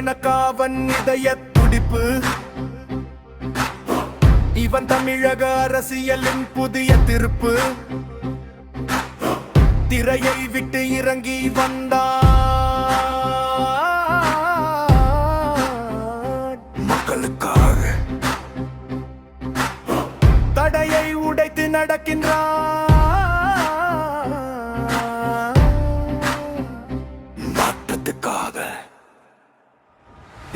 கணக்காவன் இதய துடிப்பு. இவன் தமிழக அரசியலின் புதிய திருப்பு. திரையை விட்டு இறங்கி வந்தான் மக்களுக்காக. தடையை உடைத்து நடக்கின்றான் மாற்றத்துக்காக.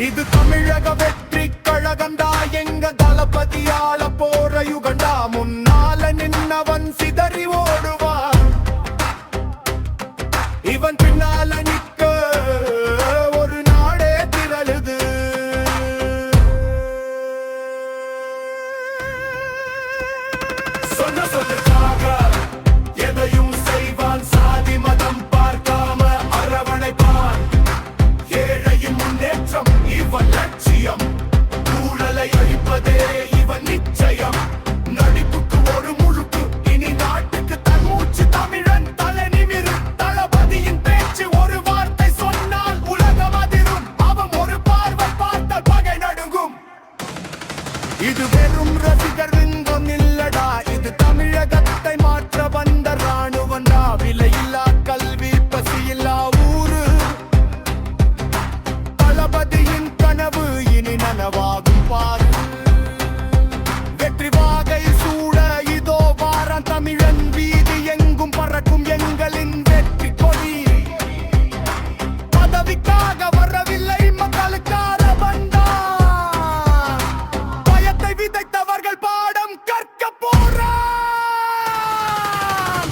இது தமிழக வெற்றி கழகண்டா, எங்க தளபதியால போற யுகண்டா. முன்னால நின்னவன் சிதறி ஓடுவான், இவன் பின்னால நிக்க ஒரு நாடே திரளுது. சொன்ன சொல்லுக்காக எதையும் செய்வான், சாதி மதம் பார்க்காம அரவணைப்பான். ஏழையின் முன்னேற்றம் இவன் லட்சியம், ஊழலை அழிப்பதே இவன் நிச்சயம். நடிப்புக்கு ஒரு முழுக்கு, இனி நாட்டுக்கு தன் மூச்சு. தமிழன் தலை நிமிரும், தளபதியின் பேச்சு ஒரு வார்த்தை சொன்னால் உலகம் அதிரும். அவன் ஒரு பார்வை பார்த்தால் பகை நடுங்கும். இது வெறும் ரசிகர் விந்தம் இல்லடா, இது தமிழகத்தை மாற்ற வந்த ராணுவண்டா. விலையில்லா கல்வி, பசியில்லா ஊரு, தளபதியின் கனவு இனி நனவாகும் பாரு. வெற்றி வாகை சூட இதோ வாரம், தமிழன் வீதி எங்கும் பறக்கும் எங்களின் வெற்றி கொடி. பதவிக்காக வரவில்லை, மக்களுக்காக வந்தான். பயத்தை விதைத்தவர்கள் பாடம் கற்க போறான்.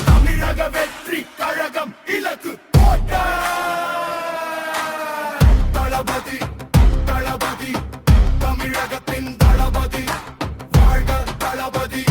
தமிழக வெற்றி கழகம் இலக்கு போட்ட தளபதி, தளபதி, தமிழகத்தின் தளபதி. வாழ்க தளபதி.